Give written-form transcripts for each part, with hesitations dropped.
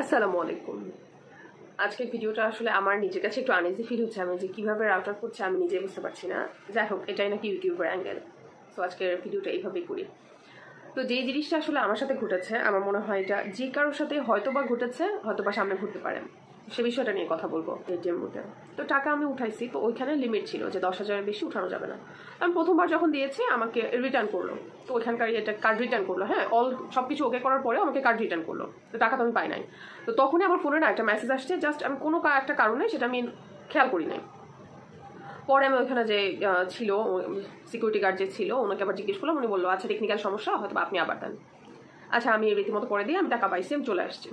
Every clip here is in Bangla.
আসসালামু আলাইকুম। আজকের ভিডিওটা আসলে আমার নিজের কাছে একটু আনইজি ফিল হচ্ছে। আমি যে কীভাবে রাউটার করছে আমি নিজে বুঝতে পারছি না। যাই হোক, এটাই নাকি ইউটিউবের অ্যাঙ্গেল। সো আজকের ভিডিওটা এইভাবেই করি। তো যেই জিনিসটা আসলে আমার সাথে ঘটেছে, আমার মনে হয় এটা যে কারোর সাথে হয়তো বা ঘটেছে, হয়তো বা সামনে ঘটতে পারে। সে বিষয়টা নিয়ে কথা বলবো এটিএম বুথে। তো টাকা আমি উঠাইছি, তো ওইখানে লিমিট ছিল যে 10,000-এর বেশি উঠানো যাবে না। আমি প্রথমবার যখন দিয়েছি আমাকে রিটার্ন করলো, তো ওইখানকার এটা কার্ড রিটার্ন করলো। হ্যাঁ, সবকিছু ওকে করার পরে আমাকে কার্ড রিটার্ন করলো, তো টাকা তো আমি পাই নাই। তো তখনই আমার ফোনে না একটা মেসেজ আসছে, জাস্ট আমি কোনো একটা কারণে সেটা আমি খেয়াল করি নাই। পরে আমি ওইখানে যে ছিল সিকিউরিটি গার্ড যে ছিল, ওনাকে আবার জিজ্ঞেস করলাম। উনি বললো আচ্ছা টেকনিক্যাল সমস্যা, হয়তো আপনি আবার দেন। আচ্ছা, আমি রীতিমতো করে দিয়ে আমি টাকা পাইছি, আমি চলে আসছি।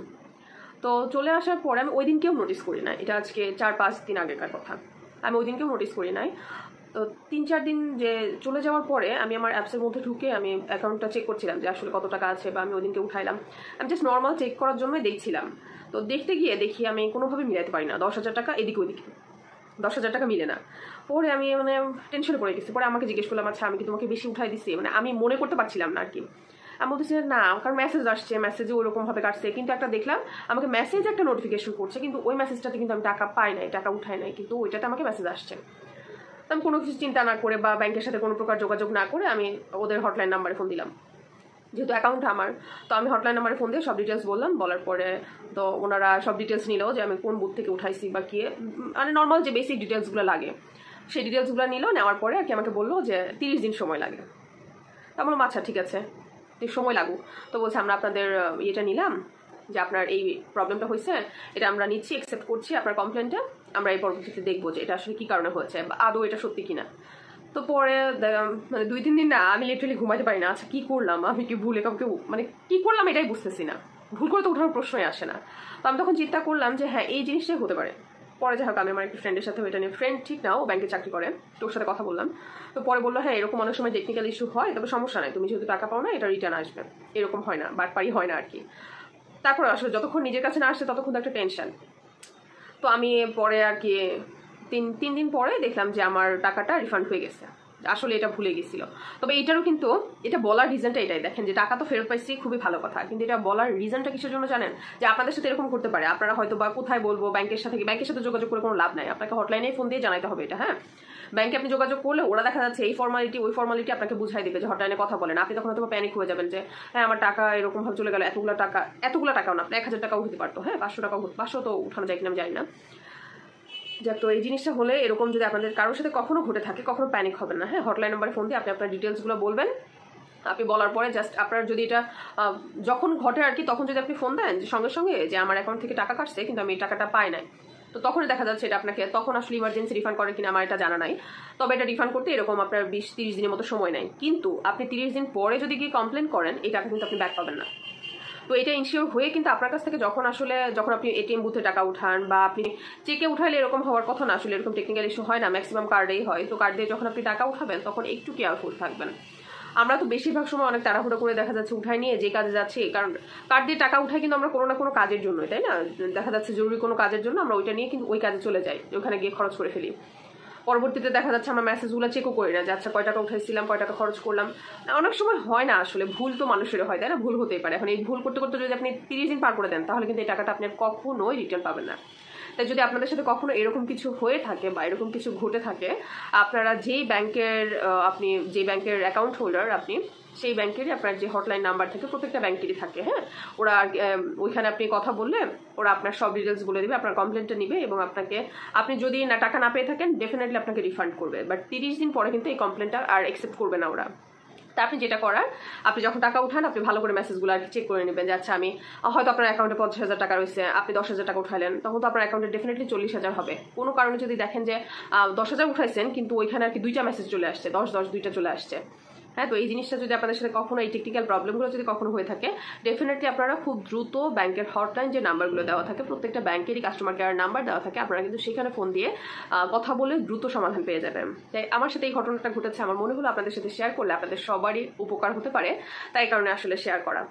তো চলে আসার পরে আমি ওই দিনকেও নোটিস করি নাই, এটা আজকে 4-5 দিন আগেকার কথা। আমি ওই দিনকেও নোটিস করি নাই। তো 3-4 দিন যে চলে যাওয়ার পরে আমি আমার অ্যাপসের মধ্যে ঢুকে আমি অ্যাকাউন্টটা চেক করছিলাম যে আসলে কত টাকা আছে, বা আমি ওই দিনকে উঠাইলাম। আমি জাস্ট নর্মাল চেক করার জন্যই দেখছিলাম। তো দেখতে গিয়ে দেখি আমি কোনোভাবে মিলাতে পারি না 10,000 টাকা এদিকে ওইদিকে, 10,000 টাকা মিলে না। পরে আমি টেনশনে পড়ে গেছি। পরে আমাকে জিজ্ঞেস করলাম আচ্ছা আমি কি তোমাকে বেশি উঠাই দিচ্ছি, আমি মনে করতে পারছিলাম না আর কি। আমি বলতেছি না, কারণ মেসেজ আসছে, মেসেজে ওরকম ভাবে কাটছে, কিন্তু একটা দেখলাম আমাকে মেসেজ একটা নোটিফিকেশন করছে, কিন্তু ওই মেসেজটাতে কিন্তু আমি টাকা পাই নাই, টাকা উঠাই নাই, কিন্তু ওইটাতে আমাকে মেসেজ আসছে। আমি কোনো কিছু চিন্তা না করে বা ব্যাংকের সাথে কোনো প্রকার যোগাযোগ না করে আমি ওদের হটলাইন নাম্বারে ফোন দিলাম, যেহেতু অ্যাকাউন্ট আমার। তো আমি হটলাইন নাম্বারে ফোন দিয়ে সব ডিটেলস বললাম, বলার পরে তো ওনারা সব ডিটেলস নিল যে আমি কোন বুথ থেকে উঠাইছি বা কি, নর্মাল যে বেসিক ডিটেলসগুলো লাগে সেই ডিটেলসগুলো নিল। নেওয়ার পরে আর কি আমাকে বললো যে 30 দিন সময় লাগে। তা বললাম আচ্ছা ঠিক আছে, সময় লাগুক। তো বলছে আমরা আপনাদের ইয়েটা নিলাম, যে আপনার এই প্রবলেমটা হয়েছে, এটা আমরা নিচ্ছি, অ্যাকসেপ্ট করছি আপনার কমপ্লেনটা। আমরা এই পরবর্তীতে দেখবো যে এটা আসলে কি কারণে হয়েছে, বা আদৌ এটা সত্যি কিনা। তো পরে 2-3 দিন না আমি লিটারালি ঘুমাইতে পারি না। আচ্ছা কি করলাম, আমি কি ভুলে কাউকে কি করলাম এটাই বুঝতেছি না। ভুল করে তো ওঠানোর প্রশ্নই আসে না। তো আমি তখন চিন্তা করলাম যে হ্যাঁ, এই জিনিসটাই হতে পারে। পরে যাই হোক, আমি আমার একটা ফ্রেন্ডের সাথে, এটা নিয়ে ফ্রেন্ড ঠিক না, ও ব্যাংকে চাকরি করে, তো ওর সাথে কথা বললাম। তো পরে বললো হ্যাঁ এরকম অনেক সময় টেকনিক্যাল ইস্যু হয়, তবে সমস্যা নাই, তুমি যেহেতু টাকা পাও না এটা রিটার্ন আসবে, এরকম হয় না, বাটপারি হয় না আর কি। তারপরে আসলে যতক্ষণ নিজের কাছে না আসছে ততক্ষণ তো একটা টেনশন। তো আমি পরে আর কি 3 দিন পরে দেখলাম যে আমার টাকাটা রিফান্ড হয়ে গেছে। আসলে এটা ভুলে গেছিল। তবে এটারও কিন্তু এটা বলার রিজনটা এটাই, দেখেন যে টাকা তো ফেরত পাইছি, খুবই ভালো কথা, কিন্তু এটা বলার রিজনটা কিসের জন্য জানেন? যে আপনাদের সাথে এরকম করতে পারে, আপনারা হয়তো বা কোথায় বলবো, ব্যাংকের সাথে যোগাযোগ করে কোনো লাভ নাই, আপনাকে হটলাইনে ফোন দিয়ে জানাতে হবে এটা। হ্যাঁ, ব্যাংকে আপনি যোগাযোগ করলে ওরা দেখা যাচ্ছে এই ফর্মালিটি ওই ফর্মালিটি আপনাকে বুঝাই দিবে যে হটলাইনে কথা বলেন। আপনি তখন হয়তো প্যানিক হয়ে যাবেন যে হ্যাঁ আমার টাকা এরকম ভাবে চলে গেল, এতগুলো টাকাও না, 1,000 টাকাও হতে পারতো, হ্যাঁ 500 টাকাও, 500 তো উঠানো যায় কিনা আমি জানি না। যাক, তো এই জিনিসটা হলে এরকম যদি আপনাদের কারোর সাথে কখনো ঘটে থাকে, কখনো প্যানিক হবেন না। হ্যাঁ, হটলাইন নাম্বারে ফোন দিয়ে আপনি আপনার ডিটেলসগুলো বলবেন। আপনি বলার পরে জাস্ট আপনার যদি এটা যখন ঘটে আর কি, তখন যদি আপনি ফোন দেন যে সঙ্গে সঙ্গে যে আমার অ্যাকাউন্ট থেকে টাকা কাটছে কিন্তু আমি এই টাকাটা পাই নাই, তো তখনই দেখা যাচ্ছে এটা আপনাকে তখন আসলে ইমার্জেন্সি রিফান্ড করেন কিনা আমার এটা জানা নাই। তবে এটা রিফান্ড করতে এরকম আপনার 20-30 দিনের মতো সময় নেয়, কিন্তু আপনি 30 দিন পরে যদি গিয়ে কমপ্লেন করেন এই টাকা কিন্তু আপনি ব্যাক পাবেন না। তো এটা ইনশিওর হয়ে কিন্তু আপনার কাছ থেকে যখন আপনি এটিএম বুথে টাকা উঠান বা আপনি চেকে উঠাইলে এরকম হওয়ার কথা না, আসলে এরকম টেকনিক্যাল ইস্যু হয় না, ম্যাক্সিমাম কার্ডেই হয়। তো কার্ড দিয়ে যখন আপনি টাকা উঠাবেন তখন একটু কেয়ারফুল থাকবেন। আমরা তো বেশিরভাগ সময় অনেক তাড়াহুড়ো করে দেখা যাচ্ছে উঠাই নিয়ে যে কাজে যাচ্ছে, কারণ কার্ড দিয়ে টাকা উঠাই কিন্তু আমরা কোনো না কোনো কাজের জন্যই, তাই না? দেখা যাচ্ছে জরুরি কোনো কাজের জন্য আমরা ওইটা নিয়ে কিন্তু ওই কাজে চলে যাই, ওখানে গিয়ে খরচ করে ফেলি। পরবর্তীতে দেখা যাচ্ছে আমরা মেসেজগুলো চেকও করি না যে আচ্ছা কয় টাকা উঠাইছিলাম, কয় টাকা খরচ করলাম। অনেক সময় হয় না, আসলে ভুল তো মানুষের হয়, তাই না? ভুল হতেই পারে। এখন এই ভুল করতে করতে যদি আপনি 30 দিন পার করে দেন তাহলে কিন্তু এই টাকাটা আপনি কখনোই রিটার্ন পাবেন না। তাই যদি আপনাদের সাথে কখনো এরকম কিছু হয়ে থাকে বা এরকম কিছু ঘটে থাকে, আপনারা যে ব্যাংকের অ্যাকাউন্ট হোল্ডার, আপনি সেই ব্যাংকেরই আপনার যে হটলাইন নাম্বার থাকে, প্রত্যেকটা ব্যাংকেরই থাকে, হ্যাঁ, ওরা ওইখানে আপনি কথা বললে ওরা আপনার সব ডিটেলস বলে দিবে, আপনার কমপ্লেনটা নিবে এবং আপনি যদি টাকা না পেয়ে থাকেন ডেফিনেটলি আপনাকে রিফান্ড করবে। বাট 30 দিন পরে কিন্তু এই কমপ্লেনটা আর অ্যাকসেপ্ট করবে না ওরা। তা আপনি যেটা করার, আপনি যখন টাকা উঠান আপনি ভালো করে মেসেজগুলো আর কি চেক করে নেবেন যে আচ্ছা আমি হয়তো আপনার অ্যাকাউন্টে 50,000 টাকা রয়েছে, আপনি 10,000 টাকা উঠাইলেন, তখন তো আপনার অ্যাকাউন্টে ডেফিনেটলি 40,000 হবে। কোনো কারণে যদি দেখেন যে 10,000 উঠাইছেন কিন্তু ওইখানে আর কি 2টা মেসেজ চলে আসছে, 10-10 2টা চলে আসছে, হ্যাঁ, তো এই জিনিসটা যদি আপনাদের সাথে কখনো এই টেকনিক্যাল প্রবলেমগুলো যদি কখনো হয়ে থাকে, ডেফিনেটলি আপনারা খুব দ্রুত ব্যাংকের হটলাইন যে নাম্বারগুলো দেওয়া থাকে, প্রত্যেকটা ব্যাংকেরই কাস্টমার কেয়ার নাম্বার দেওয়া থাকে, আপনারা কিন্তু সেখানে ফোন দিয়ে কথা বলে দ্রুত সমাধান পেয়ে যাবেন। তাই আমার সাথে এই ঘটনাটা ঘটেছে, আমার মনে হলো আপনাদের সাথে শেয়ার করলে আপনাদের সবারই উপকার হতে পারে, তাই কারণে আসলে শেয়ার করা।